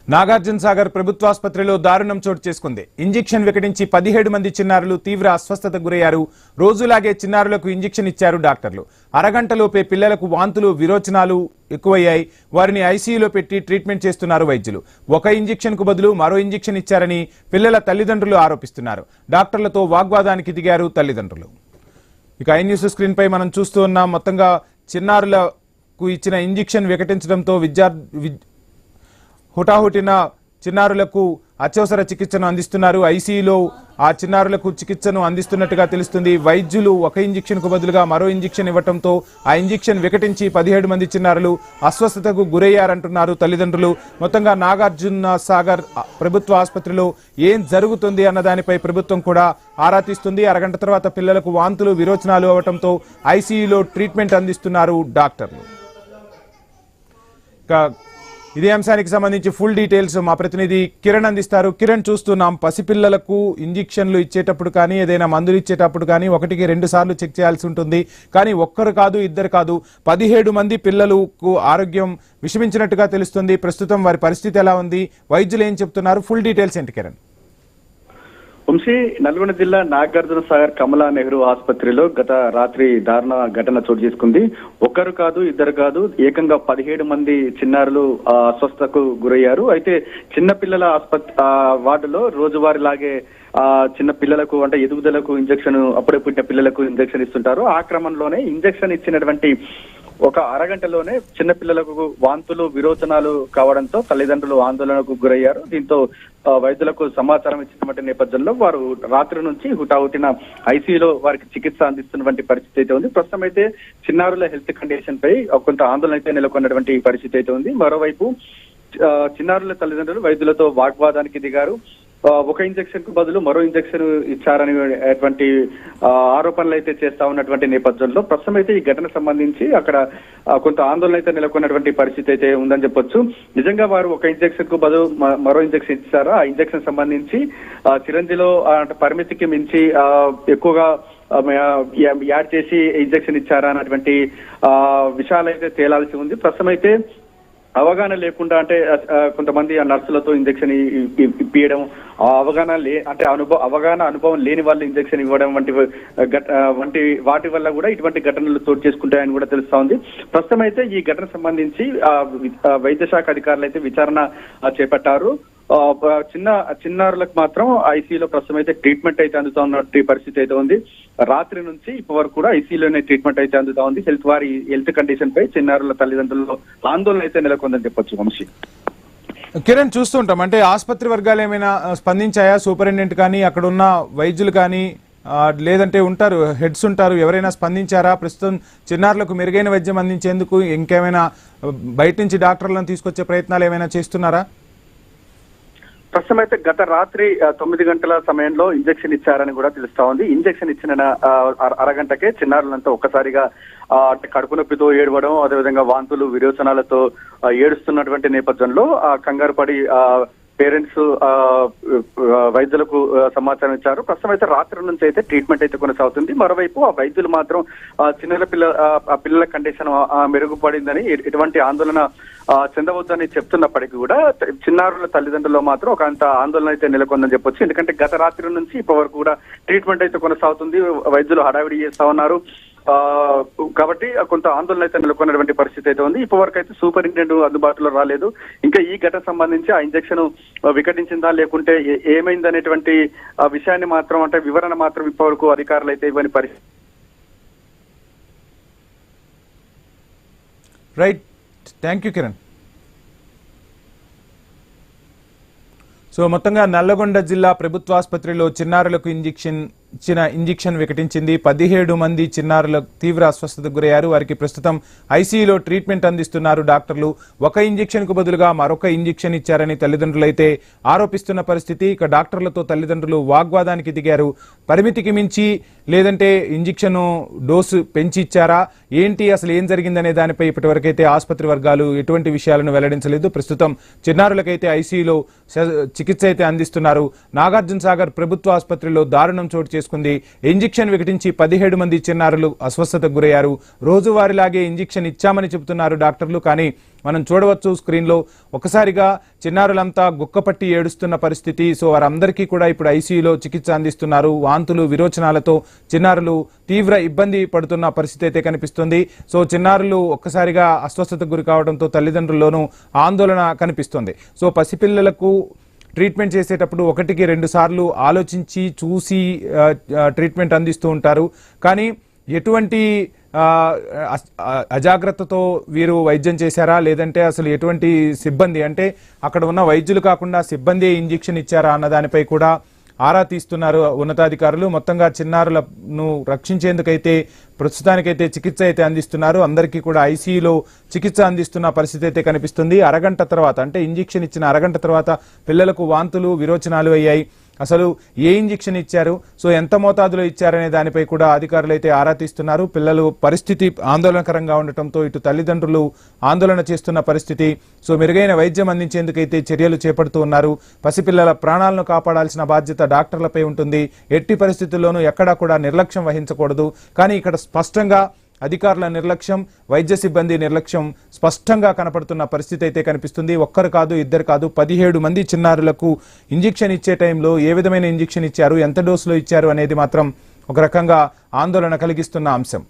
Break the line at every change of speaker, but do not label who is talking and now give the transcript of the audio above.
నాగార్జున సాగర్ ప్రభుత్వాసుపత్రిలో దారుణం చోటు చేసుకుంది. ఇంజెక్షన్ వికటించి 17 మంది చిన్నారులు తీవ్ర అస్వస్థతకు గురయ్యారు. రోజులాగే చిన్నారులకు ఇంజెక్షన్ ఇచ్చారు డాక్టర్లు. అరగంటలోపే పిల్లలకు వాంతులు విరోచనాలు ఎక్కువయ్యాయి. వారిని ఐసీయూలో పెట్టి ట్రీట్మెంట్ చేస్తున్నారు వైద్యులు. ఒక ఇంజెక్షన్ కు బదులు మరో ఇంజెక్షన్ ఇచ్చారని పిల్లల తల్లిదండ్రులు ఆరోపిస్తున్నారు. డాక్టర్లతో వాగ్వాదానికి దిగారు తల్లిదండ్రులు. ఇక ఐ న్యూస్ స్క్రీన్ పై మనం చూస్తూ ఉన్నాం. మొత్తంగా చిన్నారులకు ఇచ్చిన ఇంజెక్షన్ వికటించడంతో హుటాహుటిన చిన్నారులకు అత్యవసర చికిత్సను అందిస్తున్నారు. ఐసీయూలో ఆ చిన్నారులకు చికిత్సను అందిస్తున్నట్టుగా తెలుస్తుంది. వైద్యులు ఒక ఇంజెక్షన్ కు బదులుగా మరో ఇంజెక్షన్ ఇవ్వడంతో ఆ ఇంజెక్షన్ వికటించి 17 మంది చిన్నారులు అస్వస్థతకు గురయ్యారంటున్నారు తల్లిదండ్రులు. మొత్తంగా నాగార్జున సాగర్ ప్రభుత్వ ఆసుపత్రిలో ఏం జరుగుతుంది అన్న దానిపై ప్రభుత్వం కూడా ఆరా తీస్తుంది. అరగంట తర్వాత పిల్లలకు వాంతులు విరోచనాలు అవడంతో ఐసీయూలో ట్రీట్మెంట్ అందిస్తున్నారు డాక్టర్లు. ఇదే అంశానికి సంబంధించి ఫుల్ డీటెయిల్స్ మా ప్రతినిధి కిరణ్ అందిస్తారు. కిరణ్, చూస్తున్నాం పసిపిల్లలకు ఇంజెక్షన్లు ఇచ్చేటప్పుడు కానీ ఏదైనా మందులు ఇచ్చేటప్పుడు కానీ 1-2 సార్లు చెక్ చేయాల్సి ఉంటుంది. కానీ ఒక్కరు కాదు, ఇద్దరు కాదు, 17 మంది పిల్లలకు ఆరోగ్యం విషమించినట్టుగా తెలుస్తుంది. ప్రస్తుతం వారి పరిస్థితి ఎలా ఉంది, వైద్యులు ఏం చెప్తున్నారు, ఫుల్ డీటెయిల్స్ ఏంటి కిరణ్?
వంశీ, నల్గొండ జిల్లా నాగార్జున సాగర్ కమలా నెహ్రూ ఆసుపత్రిలో గత రాత్రి దారుణ ఘటన చోటు చేసుకుంది. ఒక్కరు కాదు, ఇద్దరు కాదు, ఏకంగా 17 మంది చిన్నారులు అస్వస్థతకు గురయ్యారు. అయితే చిన్నపిల్లల వార్డులో రోజువారీ లాగే చిన్న పిల్లలకు అంటే ఎదుగుదలకు ఇంజెక్షన్, అప్పుడే పుట్టిన పిల్లలకు ఇంజెక్షన్ ఇస్తుంటారు. ఆ క్రమంలోనే ఇంజెక్షన్ ఇచ్చినటువంటి ఒక అరగంటలోనే చిన్నపిల్లలకు వాంతులు విరోచనాలు కావడంతో తల్లిదండ్రులు ఆందోళనకు గురయ్యారు. దీంతో వైద్యులకు సమాచారం ఇచ్చినటువంటి నేపథ్యంలో వారు రాత్రి నుంచి హుటాహుటిన ఐసీయూలో వారికి చికిత్స అందిస్తున్నటువంటి పరిస్థితి అయితే ఉంది. ప్రస్తుతం అయితే చిన్నారుల హెల్త్ కండిషన్ పై కొంత ఆందోళన అయితే నెలకొన్నటువంటి పరిస్థితి అయితే ఉంది. మరోవైపు చిన్నారుల తల్లిదండ్రులు వైద్యులతో వాగ్వాదానికి దిగారు. ఒక ఇంజెక్షన్ కు బదులు మరో ఇంజెక్షన్ ఇచ్చారనేటువంటి ఆరోపణలు అయితే చేస్తా ఉన్నటువంటి నేపథ్యంలో ప్రస్తుతం అయితే ఈ ఘటన సంబంధించి అక్కడ కొంత ఆందోళన అయితే నెలకొన్నటువంటి పరిస్థితి అయితే ఉందని చెప్పొచ్చు. నిజంగా వారు ఒక ఇంజెక్షన్ కు బదులు మరో ఇంజెక్షన్ ఇచ్చారు. ఆ ఇంజెక్షన్ సంబంధించి సిరంజిలో పరిమితికి మించి ఎక్కువగా యాడ్ చేసి ఇంజెక్షన్ ఇచ్చారా అన్నటువంటి విషయాలు అయితే తేలాల్సి ఉంది. ప్రస్తుతం అయితే అవగాహన లేకుండా అంటే కొంతమంది ఆ నర్సులతో ఇంజెక్షన్ ఇప్పించడం, అవగాహన అనుభవం లేని వాళ్ళు ఇంజెక్షన్ ఇవ్వడం వంటి వాటి వల్ల కూడా ఇటువంటి ఘటనలు చోటు చేసుకుంటాయని కూడా తెలుస్తా ఉంది. ప్రస్తుతం అయితే ఈ ఘటన సంబంధించి వైద్య శాఖ అధికారులు అయితే విచారణ చేపట్టారు. చిన్నారులకు మాత్రం ఐసీయూలో ప్రస్తుతం అయితే ట్రీట్మెంట్ అయితే అందుతా ఉన్న పరిస్థితి అయితే ఉంది. రాత్రి నుంచి ఇప్పటి వరకు కూడా ఐసీయూలోనే ట్రీట్మెంట్ అయితే అందుతా ఉంది. వారి హెల్త్ కండిషన్ పై చిన్నారుల తల్లిదండ్రుల్లో ఆందోళన అయితే నెలకొందని చెప్పొచ్చు. వంశీ,
కిరణ్, చూస్తుంటాం అంటే ఆసుపత్రి వర్గాలు ఏమైనా స్పందించాయా? సూపరింటెండెంట్ కానీ అక్కడ ఉన్న వైద్యులు కానీ లేదంటే ఉంటారు, హెడ్స్ ఉంటారు, ఎవరైనా స్పందించారా? ప్రస్తుతం చిన్నారులకు మెరుగైన వైద్యం అందించేందుకు ఇంకేమైనా బయట నుంచి డాక్టర్లను తీసుకొచ్చే ప్రయత్నాలు ఏమైనా చేస్తున్నారా?
ప్రస్తుతం అయితే గత రాత్రి 9 గంటల సమయంలో ఇంజెక్షన్ ఇచ్చారని కూడా తెలుస్తా ఉంది. ఇంజెక్షన్ ఇచ్చిన అరగంటకే చిన్నారులంతా ఒక్కసారిగా అంటే కడుపు నొప్పితో ఏడవడం, అదేవిధంగా వాంతులు విరోచనాలతో ఏడుస్తున్నటువంటి నేపథ్యంలో కంగారు పడి పేరెంట్స్ వైద్యులకు సమాచారం ఇచ్చారు. ప్రస్తుతం అయితే రాత్రి నుంచి అయితే ట్రీట్మెంట్ అయితే కొనసాగుతుంది. మరోవైపు ఆ వైద్యులు మాత్రం పిల్లల కండిషన్ మెరుగుపడిందని, ఎటువంటి ఆందోళన చెందవద్దని చెప్తున్నప్పటికీ కూడా చిన్నారుల తల్లిదండ్రుల్లో మాత్రం ఒక అంత ఆందోళన అయితే నెలకొందని చెప్పొచ్చు. ఎందుకంటే గత రాత్రి నుంచి ఇప్పటి వరకు కూడా ట్రీట్మెంట్ అయితే కొనసాగుతుంది. వైద్యులు హడావిడి చేస్తా ఉన్నారు కాబట్టి కొంత ఆందోళన అయితే నెలకొన్నటువంటి పరిస్థితి అయితే ఉంది. ఇప్పటివరకు అయితే సూపరింటెండెంట్ అందుబాటులో రాలేదు. ఇంకా ఈ ఘటన సంబంధించి ఆ ఇంజెక్షన్ వికటించిందా లేకుంటే ఏమైందనేటువంటి విషయాన్ని మాత్రం అంటే వివరణ మాత్రం ఇప్పటివరకు అధికారులు అయితే ఇవ్వని పరిస్థితి.
Right, thank you Kiran. So మొత్తంగా నల్లగొండ జిల్లా ప్రభుత్వాసుపత్రిలో చిన్నారులకు ఇంజెక్షన్ వికటించింది. 17 మంది చిన్నారులకు తీవ్ర అస్వస్థతకు గురయ్యారు. వారికి ప్రస్తుతం ఐసీయూలో ట్రీట్మెంట్ అందిస్తున్నారు డాక్టర్లు. ఒక ఇంజెక్షన్ కు బదులుగా మరొక ఇంజెక్షన్ ఇచ్చారని తల్లిదండ్రులు అయితే ఆరోపిస్తున్న పరిస్థితి. ఇక డాక్టర్లతో తల్లిదండ్రులు వాగ్వాదానికి దిగారు. పరిమితికి మించి లేదంటే ఇంజెక్షన్ డోసు పెంచి ఇచ్చారా, ఏంటి అసలు ఏం జరిగిందనే దానిపై ఇప్పటివరకైతే ఆసుపత్రి వర్గాలు ఎటువంటి విషయాలను వెల్లడించలేదు. ప్రస్తుతం చిన్నారులకైతే ఐసీయూలో చికిత్స అయితే అందిస్తున్నారు. నాగార్జున సాగర్ ప్రభుత్వ ఆసుపత్రిలో దారుణం చోటు చేసుకుంది. ఇంజెక్షన్ వికటించి 17 మంది చిన్నారులు అస్వస్థతకు గురయ్యారు. రోజువారీలాగే ఇంజెక్షన్ ఇచ్చామని చెబుతున్నారు డాక్టర్లు. కానీ మనం చూడవచ్చు స్క్రీన్లో ఒకసారిగా చిన్నారులంతా గుక్కపట్టి ఏడుస్తున్న పరిస్థితి. సో వారందరికీ కూడా ఇప్పుడు ఐసీయూలో చికిత్స అందిస్తున్నారు. వాంతులు విరోచనాలతో చిన్నారులు తీవ్ర ఇబ్బంది పడుతున్న పరిస్థితి అయితే కనిపిస్తుంది. సో చిన్నారులు ఒక్కసారిగా అస్వస్థతకు గురి కావడంతో తల్లిదండ్రుల్లోనూ ఆందోళన కనిపిస్తుంది. సో పసిపిల్లలకు ట్రీట్మెంట్ చేసేటప్పుడు 1-2 సార్లు ఆలోచించి చూసి ట్రీట్మెంట్ అందిస్తూ ఉంటారు. కానీ ఎటువంటి అజాగ్రత్తతో వీరు వైద్యం చేశారా, లేదంటే అసలు ఎటువంటి సిబ్బంది అంటే అక్కడ ఉన్న వైద్యులు కాకుండా సిబ్బంది ఇంజెక్షన్ ఇచ్చారా అన్న దానిపై కూడా ఆరా తీస్తున్నారు ఉన్నతాధికారులు. మొత్తంగా చిన్నారులను రక్షించేందుకైతే ప్రస్తుతానికైతే చికిత్స అయితే అందిస్తున్నారు. అందరికీ కూడా ఐసీయూలో చికిత్స అందిస్తున్న పరిస్థితి అయితే కనిపిస్తుంది. అరగంట తర్వాత అంటే ఇంజెక్షన్ ఇచ్చిన అరగంట తర్వాత పిల్లలకు వాంతులు విరోచనాలు అయ్యాయి. అసలు ఏ ఇంజెక్షన్ ఇచ్చారు, సో ఎంత మోతాదులో ఇచ్చారనే దానిపై కూడా అధికారులు అయితే ఆరా తీస్తున్నారు. పిల్లలు పరిస్థితి ఆందోళనకరంగా ఉండటంతో ఇటు తల్లిదండ్రులు ఆందోళన చేస్తున్న పరిస్థితి. సో మెరుగైన వైద్యం అందించేందుకైతే చర్యలు చేపడుతూ ఉన్నారు. పసిపిల్లల ప్రాణాలను కాపాడాల్సిన బాధ్యత డాక్టర్లపై ఉంటుంది. ఎట్టి పరిస్థితుల్లోనూ ఎక్కడా కూడా నిర్లక్ష్యం వహించకూడదు. కానీ ఇక్కడ స్పష్టంగా అధికారుల నిర్లక్ష్యం, వైద్య సిబ్బంది నిర్లక్ష్యం స్పష్టంగా కనపడుతున్న పరిస్థితి అయితే కనిపిస్తుంది. ఒక్కరు కాదు, ఇద్దరు కాదు, 17 మంది చిన్నారులకు ఇంజెక్షన్ ఇచ్చే టైంలో ఏ విధమైన ఇంజెక్షన్ ఇచ్చారు, ఎంత డోసులో ఇచ్చారు అనేది మాత్రం ఒక రకంగా ఆందోళన కలిగిస్తున్న అంశం.